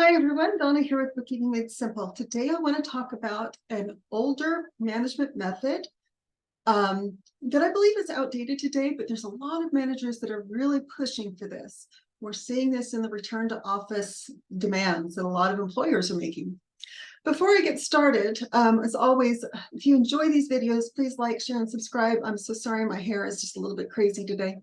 Hi everyone, Donna here with Bookkeeping Made Simple. Today I want to talk about an older management method that I believe is outdated today, but there's a lot of managers that are really pushing for this. We're seeing this in the return to office demands that a lot of employers are making. Before I get started, as always, if you enjoy these videos, please like, share, and subscribe. I'm so sorry, my hair is just a little bit crazy today.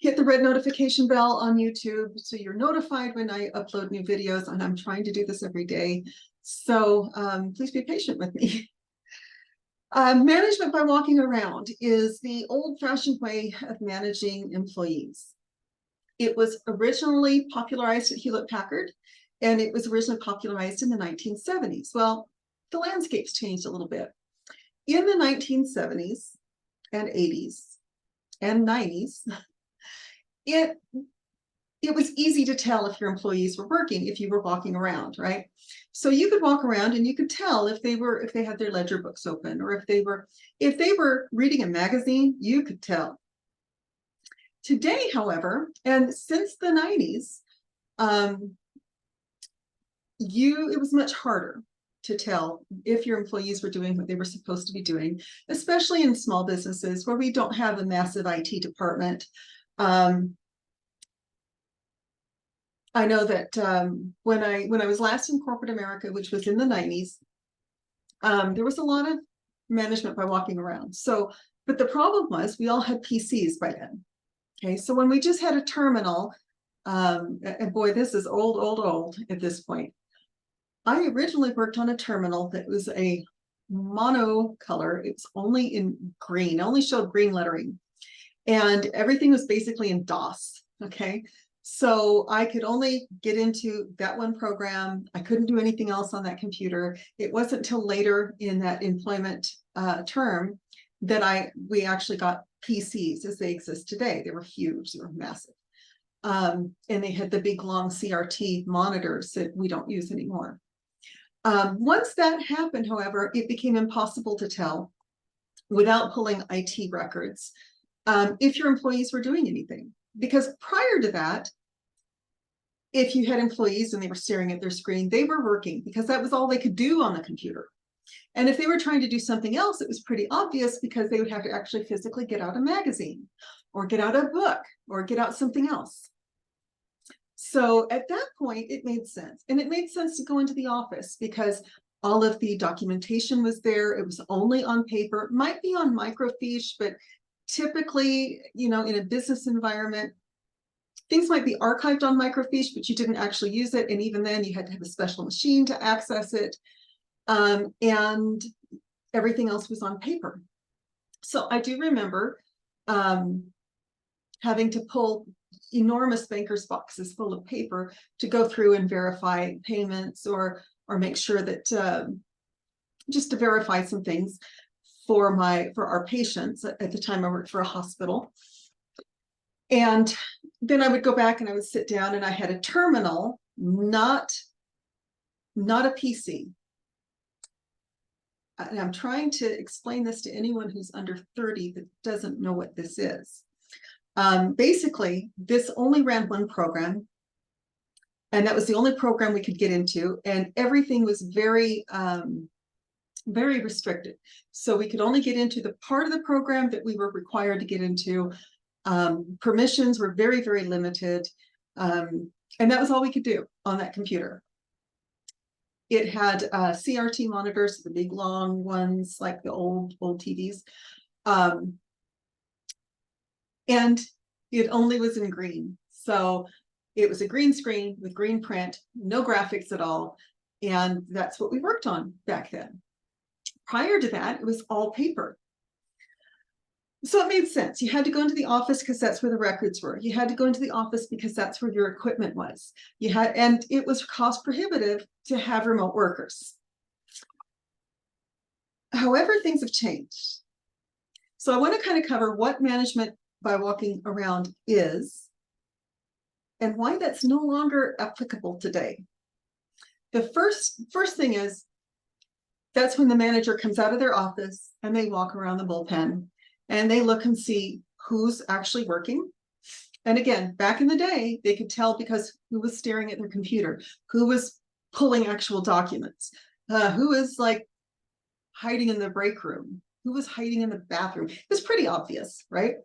Hit the red notification bell on YouTube so you're notified when I upload new videos, and I'm trying to do this every day. So please be patient with me. Management by walking around is the old-fashioned way of managing employees. It was originally popularized at Hewlett-Packard, and it was originally popularized in the 1970s. Well, the landscape's changed a little bit. In the 1970s and 80s and 90s, it was easy to tell if your employees were working if you were walking around, right? So you could walk around and you could tell if they had their ledger books open, or if they were reading a magazine, you could tell. Today, however, and since the 90s, it was much harder to tell if your employees were doing what they were supposed to be doing, especially in small businesses where we don't have a massive IT department. I know that when I was last in corporate America, which was in the 90s, there was a lot of management by walking around. So, but the problem was we all had PCs by then. Okay, so when we just had a terminal, and boy, this is old at this point. I originally worked on a terminal that was a mono color. It was only in green, only showed green lettering, and everything was basically in DOS. Okay. So I could only get into that one program. I couldn't do anything else on that computer. It wasn't until later in that employment term that we actually got PCs as they exist today. They were huge, they were massive. And they had the big long CRT monitors that we don't use anymore. Once that happened, however, it became impossible to tell without pulling IT records if your employees were doing anything. Because prior to that, if you had employees and they were staring at their screen, they were working because that was all they could do on the computer. And if they were trying to do something else, it was pretty obvious because they would have to actually physically get out a magazine or get out a book or get out something else. So at that point, it made sense. And it made sense to go into the office because all of the documentation was there. It was only on paper, it might be on microfiche, but typically, in a business environment, things might be archived on microfiche, but you didn't actually use it. And even then you had to have a special machine to access it. And everything else was on paper. So I do remember having to pull enormous banker's boxes full of paper to go through and verify payments or make sure that just to verify some things for our patients. At the time I worked for a hospital. And then I would go back and I would sit down and I had a terminal, not a PC. And I'm trying to explain this to anyone who's under 30 that doesn't know what this is. Basically, this only ran one program, and that was the only program we could get into, and everything was very, very restricted. So we could only get into the part of the program that we were required to get into. Permissions were very, very limited. And that was all we could do on that computer. It had CRT monitors, the big long ones, like the old TVs. And it only was in green. So it was a green screen with green print, no graphics at all. And that's what we worked on back then. Prior to that, it was all paper. So it made sense. You had to go into the office because that's where the records were. You had to go into the office because that's where your equipment was. And it was cost prohibitive to have remote workers. However, things have changed. So I want to kind of cover what management by walking around is and why that's no longer applicable today. The first thing is that's when the manager comes out of their office and they walk around the bullpen and they look and see who's actually working, And again, back in the day, they could tell because who was staring at their computer, who was pulling actual documents, who was like hiding in the break room, who was hiding in the bathroom. It was pretty obvious, right?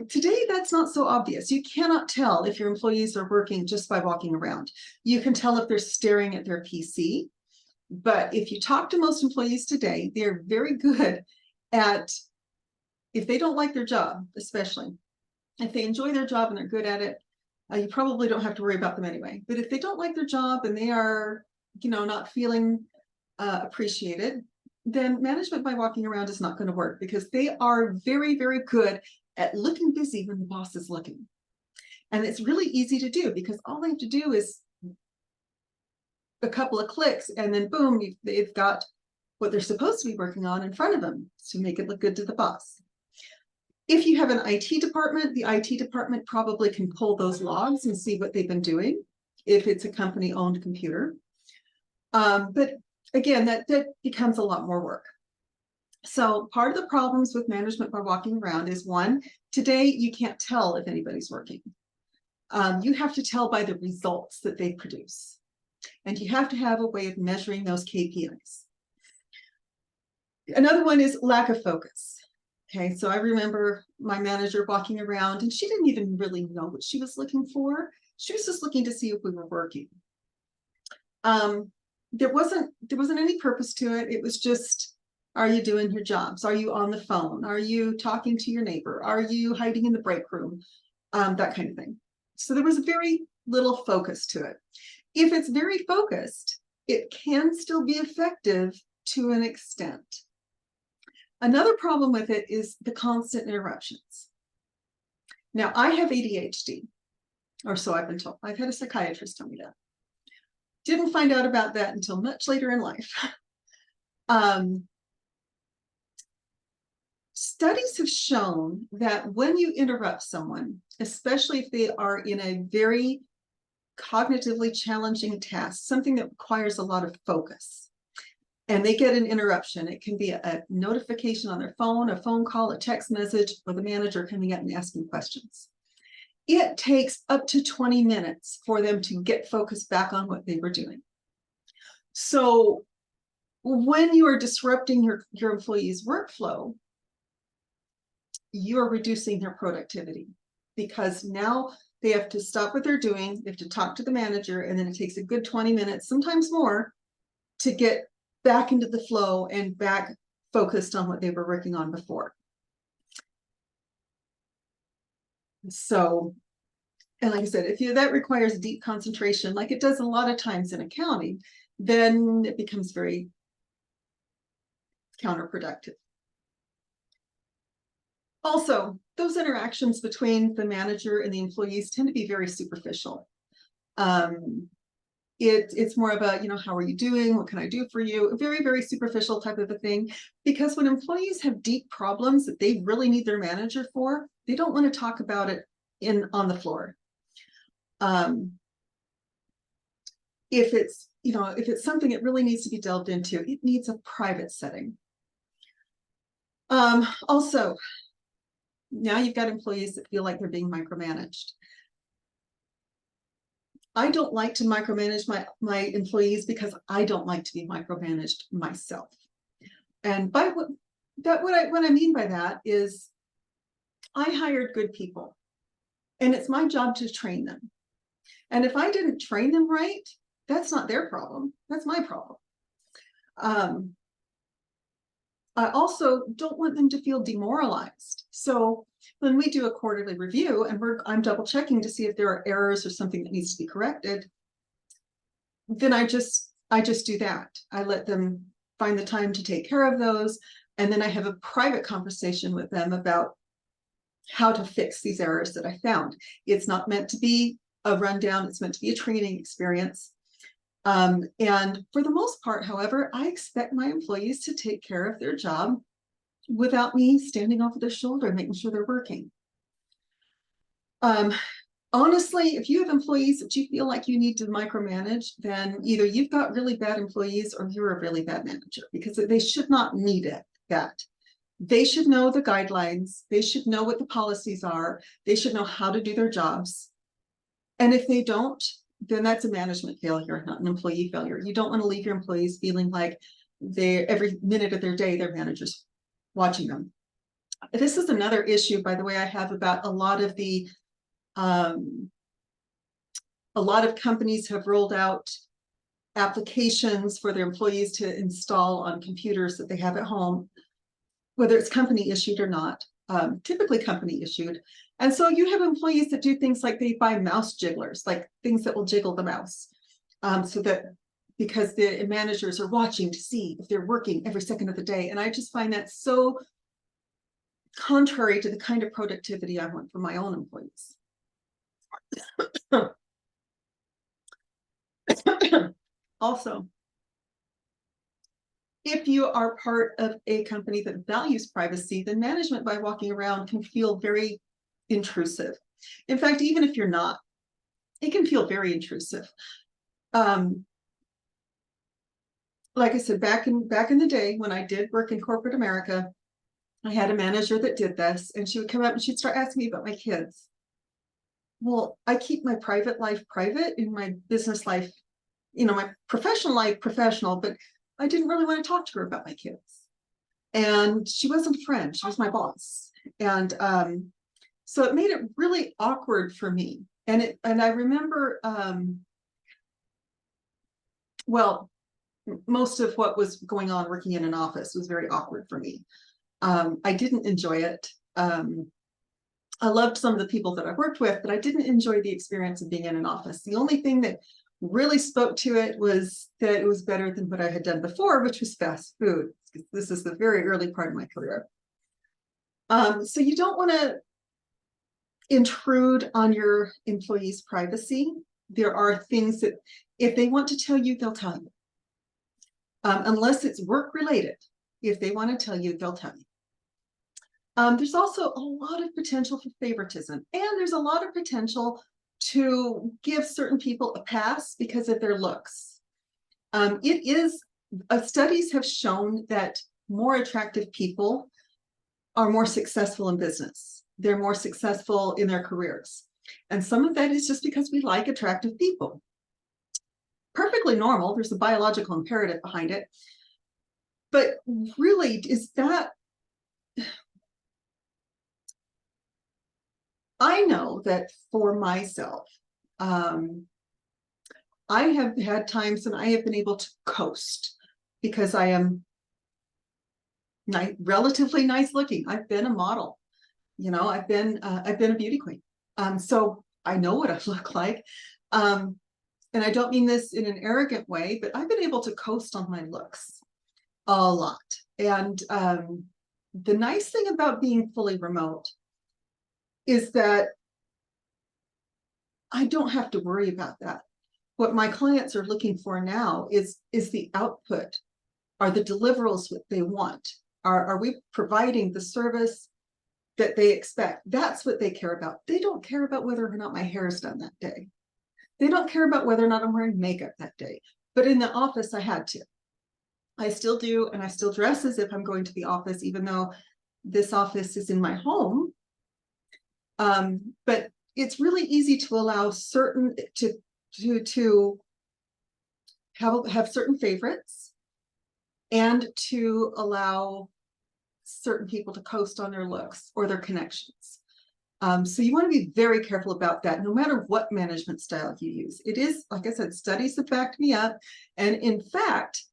Today, that's not so obvious. You cannot tell if your employees are working just by walking around. You can tell if they're staring at their PC. But if you talk to most employees today, they're very good at, if they don't like their job, especially, if they enjoy their job and they're good at it, you probably don't have to worry about them anyway. But if they don't like their job and they are, not feeling appreciated, then management by walking around is not going to work, because they are very, very good at looking busy when the boss is looking. And it's really easy to do, because all they have to do is a couple of clicks, and then boom, they've got what they're supposed to be working on in front of them to make it look good to the boss. If you have an IT department, the IT department probably can pull those logs and see what they've been doing if it's a company-owned computer. But again, that becomes a lot more work. So part of the problems with management by walking around is, one, today you can't tell if anybody's working. You have to tell by the results that they produce. And you have to have a way of measuring those KPIs. Another one is lack of focus. Okay, so I remember my manager walking around, and she didn't even really know what she was looking for. She was just looking to see if we were working. There wasn't any purpose to it. It was just, are you doing your jobs? Are you on the phone? Are you talking to your neighbor? Are you hiding in the break room? That kind of thing. So there was very little focus to it. If it's very focused, it can still be effective to an extent. Another problem with it is the constant interruptions. Now, I have ADHD, or so I've been told. I've had a psychiatrist tell me that. Didn't find out about that until much later in life. Studies have shown that when you interrupt someone, especially if they are in a very cognitively challenging task, something that requires a lot of focus, and they get an interruption, it can be a notification on their phone, a phone call, a text message, or the manager coming up and asking questions. It takes up to 20 minutes for them to get focused back on what they were doing. So when you are disrupting your employees' workflow, you're reducing their productivity, because now they have to stop what they're doing, they have to talk to the manager, and then it takes a good 20 minutes, sometimes more, to get back into the flow and back focused on what they were working on before. So, and like I said, if that requires deep concentration, like it does a lot of times in accounting, then it becomes very counterproductive. Also, those interactions between the manager and the employees tend to be very superficial. It's more of a, how are you doing? What can I do for you? A very, very superficial type of a thing. Because when employees have deep problems that they really need their manager for, they don't want to talk about it on the floor. If it's, if it's something that really needs to be delved into, it needs a private setting. Also, now you've got employees that feel like they're being micromanaged. I don't like to micromanage my employees, because I don't like to be micromanaged myself. And by what I mean by that is, I hired good people, and it's my job to train them. And if I didn't train them right, that's not their problem. That's my problem. I also don't want them to feel demoralized. So when we do a quarterly review and I'm double checking to see if there are errors or something that needs to be corrected, then I just do that. I let them find the time to take care of those. And then I have a private conversation with them about how to fix these errors that I found. It's not meant to be a rundown. It's meant to be a training experience. And for the most part, however, I expect my employees to take care of their job without me standing over their shoulder, making sure they're working. Honestly, if you have employees that you feel like you need to micromanage, then either you've got really bad employees or you're a really bad manager, because they should not need that. They should know the guidelines. They should know what the policies are. They should know how to do their jobs. And if they don't, then that's a management failure, not an employee failure. You don't want to leave your employees feeling like every minute of their day, their manager's watching them. This is another issue, by the way, I have about a lot of companies have rolled out applications for their employees to install on computers that they have at home, whether it's company issued or not, typically company issued. And so you have employees that do things like they buy mouse jigglers, like things that will jiggle the mouse, so that because the managers are watching to see if they're working every second of the day. And I just find that so contrary to the kind of productivity I want for my own employees. Also, if you are part of a company that values privacy, then management by walking around can feel very intrusive. In fact, even if you're not, it can feel very intrusive. Like I said, back in the day when I did work in corporate America, I had a manager that did this, and she would come up and she'd start asking me about my kids. Well, I keep my private life private and my business life, my professional life professional, but I didn't really want to talk to her about my kids. And she wasn't a friend, she was my boss. And so it made it really awkward for me. And I remember, well, most of what was going on working in an office was very awkward for me. I didn't enjoy it. I loved some of the people that I worked with, but I didn't enjoy the experience of being in an office. The only thing that really spoke to it was that it was better than what I had done before, which was fast food. This is the very early part of my career. So you don't want to intrude on your employees' privacy. There are things that if they want to tell you, they'll tell you. Unless it's work related. If they want to tell you, they'll tell you. There's also a lot of potential for favoritism, and there's a lot of potential to give certain people a pass because of their looks. Studies have shown that more attractive people are more successful in business. They're more successful in their careers. And some of that is just because we like attractive people. Perfectly normal. There's a biological imperative behind it. But really, is that... I know that for myself, I have had times when I have been able to coast because I am relatively nice looking. I've been a model, I've been a beauty queen. So I know what I look like. And I don't mean this in an arrogant way, but I've been able to coast on my looks a lot. And the nice thing about being fully remote is that I don't have to worry about that. What my clients are looking for now is the output. Are the deliverables what they want? Are we providing the service that they expect? That's what they care about. They don't care about whether or not my hair is done that day. They don't care about whether or not I'm wearing makeup that day. But in the office, I had to. I still do, and I still dress as if I'm going to the office, even though this office is in my home. But it's really easy to allow certain to have certain favorites and to allow certain people to coast on their looks or their connections. So you want to be very careful about that, no matter what management style you use. It is, like I said, studies have backed me up. And in fact,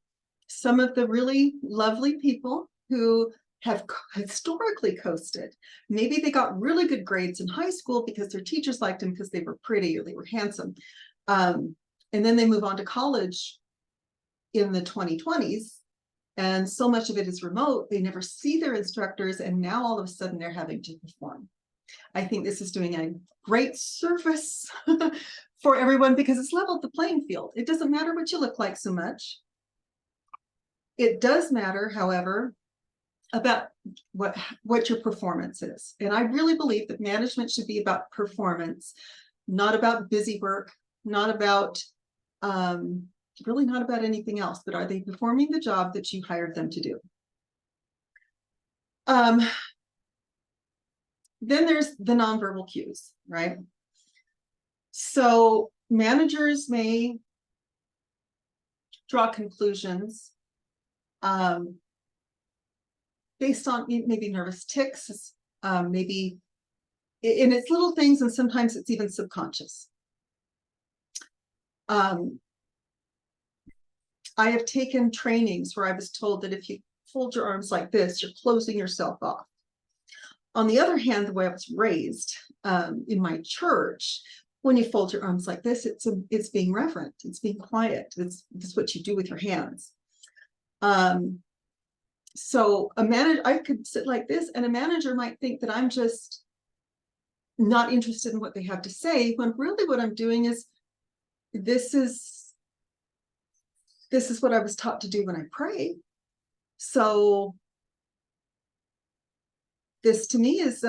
some of the really lovely people who have historically coasted, maybe they got really good grades in high school because their teachers liked them because they were pretty or they were handsome. And then they move on to college in the 2020s. And so much of it is remote, they never see their instructors, and now all of a sudden they're having to perform. I think this is doing a great service for everyone because it's leveled the playing field. It doesn't matter what you look like so much. It does matter, however, about what your performance is. And I really believe that management should be about performance, not about busy work, not about really not about anything else, but are they performing the job that you hired them to do? Then there's the nonverbal cues, right? So managers may draw conclusions based on maybe nervous tics, maybe, and it's little things, and sometimes it's even subconscious. I have taken trainings where I was told that if you fold your arms like this, you're closing yourself off. On the other hand, the way I was raised in my church, when you fold your arms like this, it's being reverent, it's being quiet. It's what you do with your hands. So a manager, I could sit like this, and a manager might think that I'm just not interested in what they have to say, when really what I'm doing is, this is what I was taught to do when I pray. So this to me is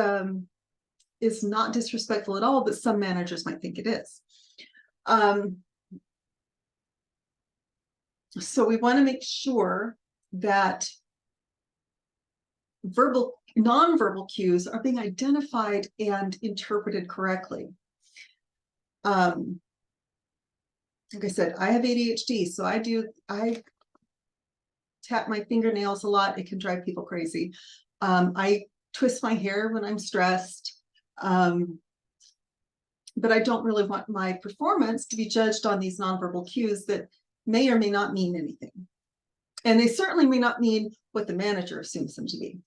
not disrespectful at all, but some managers might think it is. So we want to make sure that nonverbal cues are being identified and interpreted correctly. Like I said, I have ADHD, so I tap my fingernails a lot. It can drive people crazy. I twist my hair when I'm stressed. But I don't really want my performance to be judged on these nonverbal cues that may or may not mean anything. And they certainly may not mean what the manager assumes them to be.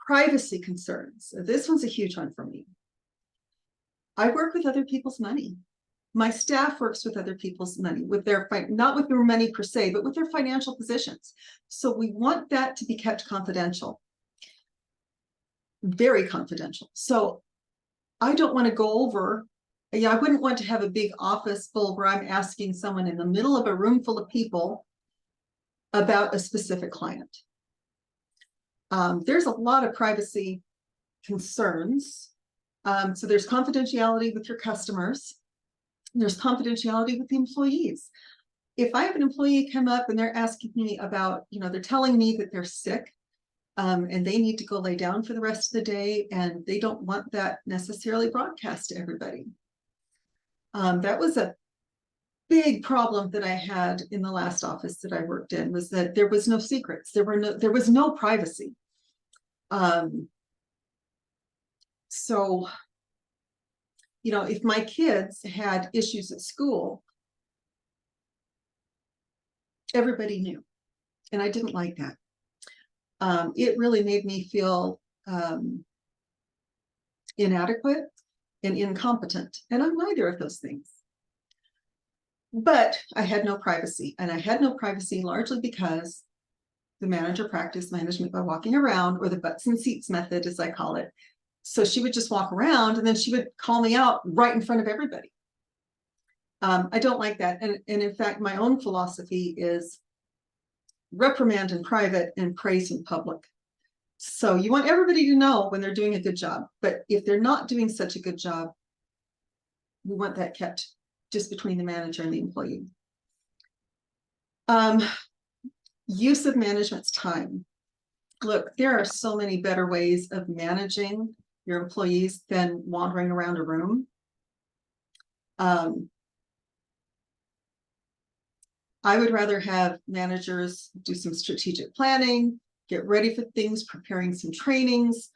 Privacy concerns. This one's a huge one for me. I work with other people's money. My staff works with other people's money, with their, not with their money per se, but with their financial positions. So we want that to be kept confidential. Very confidential. So I don't want to go over, I wouldn't want to have a big office full where I'm asking someone in the middle of a room full of people about a specific client. There's a lot of privacy concerns. So there's confidentiality with your customers. There's confidentiality with the employees. If I have an employee come up and they're asking me about, they're telling me that they're sick, and they need to go lay down for the rest of the day, and they don't want that necessarily broadcast to everybody. That was a big problem that I had in the last office that I worked in, was that there was no secrets. There was no privacy. So, if my kids had issues at school, everybody knew, and I didn't like that. It really made me feel inadequate and incompetent, and I'm neither of those things. But I had no privacy, and I had no privacy largely because the manager practiced management by walking around, or the butts and seats method, as I call it. So she would just walk around, and then she would call me out right in front of everybody. I don't like that. And in fact, my own philosophy is reprimand in private and praise in public. So you want everybody to know when they're doing a good job, but if they're not doing such a good job, we want that kept just between the manager and the employee. Use of management's time. Look, there are so many better ways of managing your employees than wandering around a room. I would rather have managers do some strategic planning, get ready for things, preparing some trainings,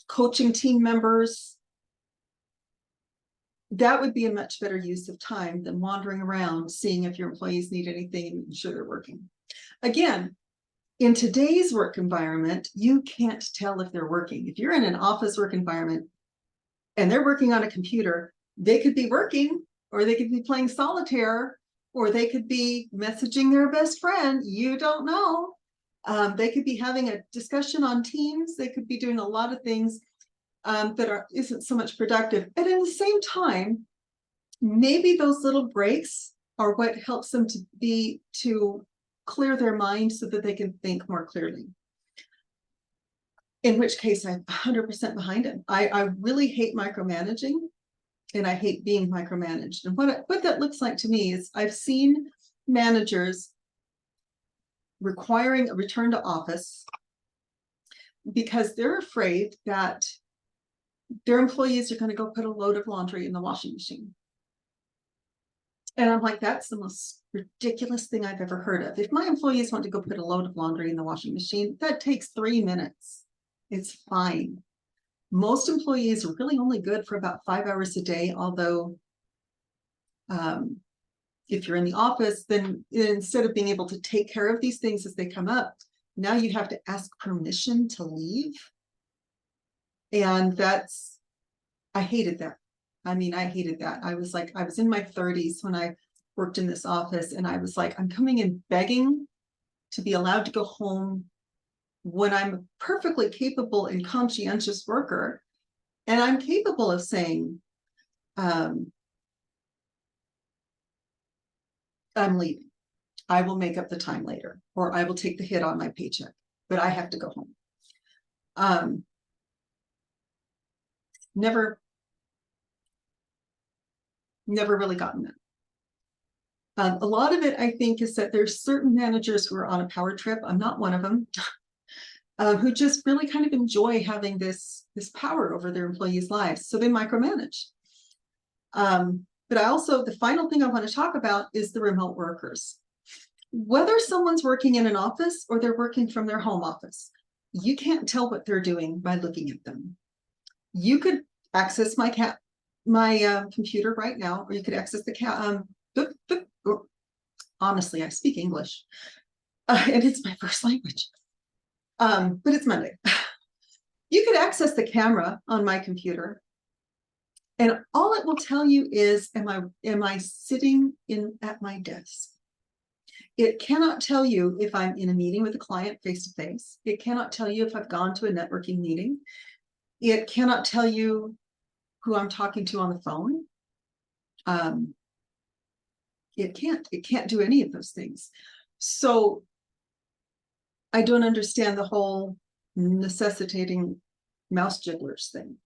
coaching team members. That would be a much better use of time than wandering around, seeing if your employees need anything and making sure they're working. Again, in today's work environment, you can't tell if they're working. If you're in an office work environment and they're working on a computer, they could be working, or they could be playing solitaire, or they could be messaging their best friend. You don't know. They could be having a discussion on Teams. They could be doing a lot of things that isn't so much productive. And at the same time, maybe those little breaks are what helps them to clear their mind so that they can think more clearly. In which case, I'm 100% behind it. I really hate micromanaging, and I hate being micromanaged. And what that looks like to me is, I've seen managers requiring a return to office because they're afraid that their employees are going to go put a load of laundry in the washing machine. And I'm like, that's the most ridiculous thing I've ever heard of. If my employees want to go put a load of laundry in the washing machine, that takes 3 minutes. It's fine. Most employees are really only good for about 5 hours a day, although if you're in the office, then instead of being able to take care of these things as they come up, now you have to ask permission to leave. And I hated that. I mean, I hated that. I was in my 30s when I worked in this office, and I was like, I'm coming in begging to be allowed to go home when I'm a perfectly capable and conscientious worker. And I'm capable of saying, I'm leaving. I will make up the time later, or I will take the hit on my paycheck, but I have to go home. Never really gotten that. A lot of it, I think, is that there's certain managers who are on a power trip. I'm not one of them, who just really kind of enjoy having this power over their employees' lives. So they micromanage. But the final thing I want to talk about is the remote workers. Whether someone's working in an office or they're working from their home office, you can't tell what they're doing by looking at them. You could access my computer right now, or you could access the honestly, I speak English, and it's my first language, but it's Monday. You could access the camera on my computer, and all it will tell you is, am I sitting at my desk? It cannot tell you if I'm in a meeting with a client face to face. It cannot tell you if I've gone to a networking meeting. It cannot tell you who I'm talking to on the phone. It can't do any of those things. So I don't understand the whole necessitating mouse jigglers thing.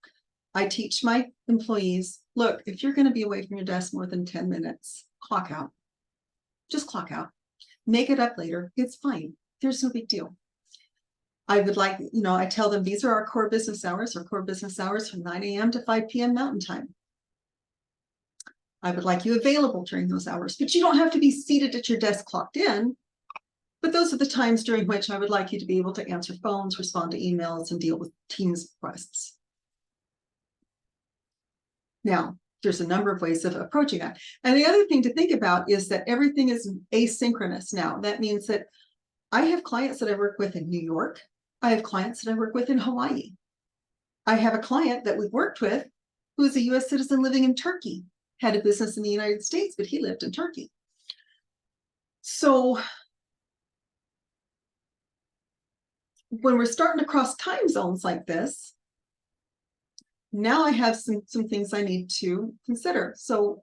I teach my employees, look, if you're going to be away from your desk more than 10 minutes, clock out. Just clock out. Make it up later. It's fine. There's no big deal. I would like, I tell them these are our core business hours. Our core business hours from 9 a.m. to 5 p.m. Mountain Time. I would like you available during those hours, but you don't have to be seated at your desk clocked in. But those are the times during which I would like you to be able to answer phones, respond to emails, and deal with Teams requests. Now, there's a number of ways of approaching that. And the other thing to think about is that everything is asynchronous now. That means that I have clients that I work with in New York. I have clients that I work with in Hawaii. I have a client that we've worked with who is a US citizen living in Turkey, had a business in the United States, but he lived in Turkey. So when we're starting to cross time zones like this, now I have some things I need to consider. So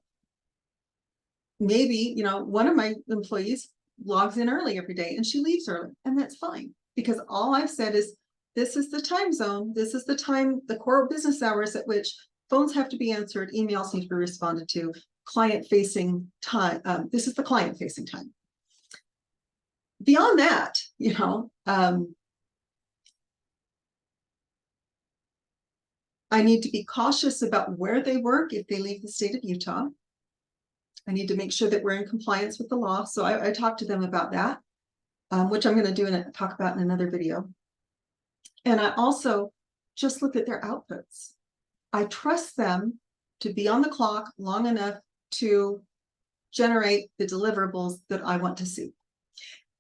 maybe, one of my employees logs in early every day and she leaves early, and that's fine, because all I've said is this is the time zone, this is the time, the core business hours at which phones have to be answered, emails need to be responded to, client-facing time. This is the client-facing time. Beyond that, I need to be cautious about where they work if they leave the state of Utah. I need to make sure that we're in compliance with the law. So I talked to them about that, which I'm going to do and talk about in another video. And I also just look at their outputs. I trust them to be on the clock long enough to generate the deliverables that I want to see.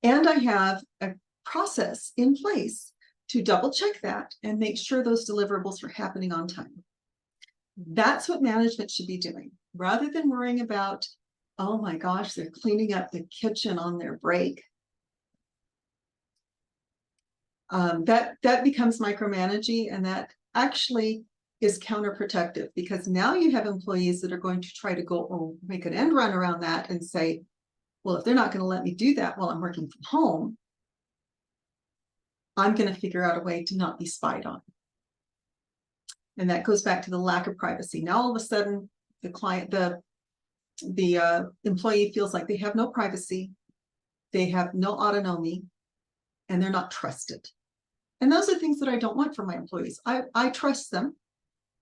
And I have a process in place to double check that and make sure those deliverables are happening on time. That's what management should be doing, rather than worrying about, oh my gosh, they're cleaning up the kitchen on their break. That becomes micromanaging, and that actually is counterproductive, because now you have employees that are going to try to go or make an end run around that and say, well, if they're not going to let me do that while I'm working from home, I'm going to figure out a way to not be spied on. And that goes back to the lack of privacy. Now, all of a sudden, the employee feels like they have no privacy. They have no autonomy. and they're not trusted. And those are things that I don't want for my employees. I trust them.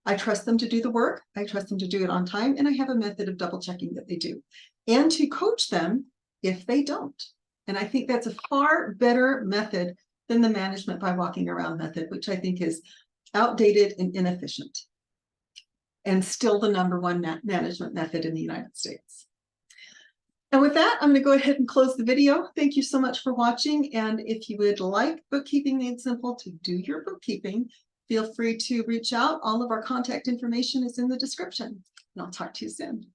I trust them to do the work. I trust them to do it on time. And I have a method of double checking that they do, and to coach them if they don't. And I think that's a far better method than the management by walking around method, which I think is outdated and inefficient, and still the #1 management method in the United States. And with that, I'm going to go ahead and close the video. Thank you so much for watching. And if you would like Bookkeeping Made Simple to do your bookkeeping, feel free to reach out. All of our contact information is in the description. And I'll talk to you soon.